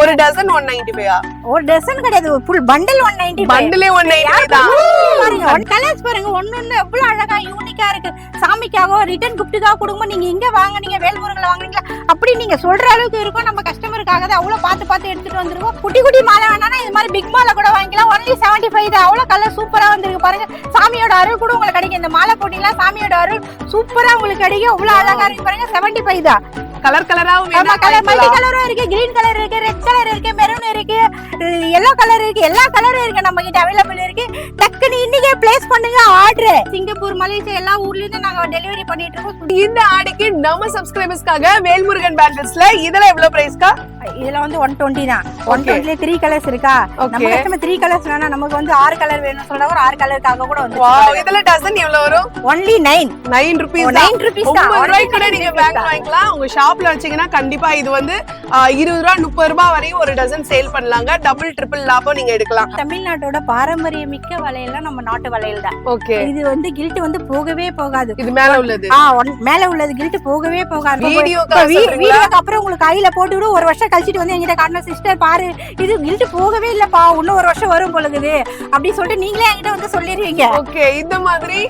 ஒரு டசன் 195 ஒரு டசன் கிடையாது, ஃபுல் பண்டில் 195. பண்டிலே 195 தான். பாருங்க ஒன் கலர்ஸ் பாருங்க, ஒண்ணு எவ்வளவு அழகா யூனிக்கா இருக்கு. சாமிக்காக ரிட்டர்ன் கிஃப்ட்டுக்காக கொடுங்க. நீங்க இங்க வாங்குனீங்க வேல்முருகன்ல வாங்குனீங்களா அப்படி நீங்க சொல்ற அளவுக்கு இருக்கும். நம்ம கஸ்டமருக்காக தான் அவ்வளவு பார்த்து எடுத்துட்டு வந்துருவோம். குட்டி குட்டி மாலை வேணானா இது மாதிரி பிக் மாலை கூட வாங்கிக்கலாம். ஒன்லி 75 தான். அவ்வளவு கலர் சூப்பரா வந்திருக்கு பாருங்க. சாமியோட அருள் கூட உங்களுக்கு கிடைக்கும். இந்த மாலை போட்டீங்களா சாமியோட அருள் சூப்பரா உங்களுக்கு கிடைக்கும். அவ்வளவு அழகா இருக்கு பாருங்க. 75 தான். கலர் கலராவும் ஆமா, கலர் மல்டி கலரும் இருக்கு, கிரீன் கலர் இருக்கு, ரெட் கலர் இருக்கு, மெரூன் இருக்கு, yellow கலர் இருக்கு, எல்லா கலரும் இருக்கு நம்ம கிட்ட அவைலபிள் இருக்கு. டக்குனு இன்னைக்கே பிளேஸ் பண்ணுங்க ஆர்டர். சிங்கப்பூர், மலேசியா எல்லா ஊர்ல இருந்து நாங்க டெலிவரி பண்ணிட்டு இருக்கோம். இந்த ஆடிக்கு நம்ம சப்ஸ்கிரைபர்ஸ்க்காக வேல்முருகன் பேங்கிள்ஸ்ல இதெல்லாம் எவ்வளவு பிரைஸ்க்கா? இதுல வந்து 120 தான். 120ல 3 கலர்ஸ் இருக்கா? நம்ம கஸ்டமர் 3 கலர்ஸ் வேணா, நமக்கு வந்து 6 கலர் வேணும் சொல்றா ஒரு 6 கலருக்காக கூட வந்து. வாவ், இதுல டசன் எவ்வளவு வரும்? only 9 rupees. 9 rupees தான். 9 ரூபாய்க்கு கூட நீங்க பேங்க் வாங்கிக்கலாம். உங்க ஷாப்ல வச்சீங்கன்னா கண்டிப்பா இது வந்து 20 ரூபாய் 30 ரூபாய் வரையும் ஒரு டசன் சேல் பண்ணலாங்க. டபுள் ட்ரிபிள் லாபம் நீங்க எடுக்கலாம். தமிழ்நாட்டோட பாரம்பரியமிக்க வளையல் நம்ம நாட்டு வளையல் தான். ஓகே, இது வந்து கில்ட் வந்து போகவே போகாது. இது மேல உள்ளது. மேல உள்ளது கில்ட் போகவே போகாது. வீடியோக்கு அப்புறம் உங்களுக்கு கையில போட்டு விடு. ஒரு வருஷம் கழிச்சிட்டு வந்து என்கிட்ட காட்டணும், சிஸ்டர் பாரு இது கில்ட் போகவே இல்லப்பா, இன்னும் ஒரு வருஷம் வரும் பொழுது அப்படி சொல்லிட்டு நீங்களே என்கிட்ட வந்து சொல்லிடுவீங்க. ஓகே, இந்த மாதிரி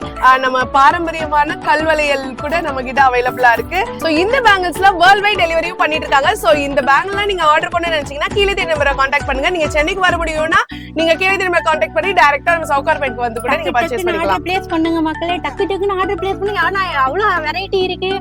நம்ம பாரம்பரியமான கல்வளையல் கூட நம்ம கிட்ட அவைலபிளா இருக்கு. சோ இந்த பேங்கிள்ஸ்ல வேர்ல்ட் வைட் டெலிவரியும் பண்ணிட்டு இருக்காங்க. சோ இந்த பேங்கிள்லாம் நீங்க ஆர்டர் பண்ண நினைச்சீங்கன்னா கீழே தெரிய நம்பரை கான்டாக்ட் பண்ணுங்க. நீங்க சென்னைக்கு வர முடியும்னா நீங்க கீழே தெரிய நம்பரை கான்டாக்ட் பண்ணி டைரக்டா நம்ம சவுகார்பேட்க்கு வந்து கூட நீங்க பர்ச்சேஸ் பண்ணிக்கலாம். பிளேஸ் பண்ணுங்க மக்களே, டக்கு டக்குன்னு ஆர்டர் பிளேஸ் பண்ணுங்க. ஆனா அவ்வளவு வெரைட்டி இருக்கு.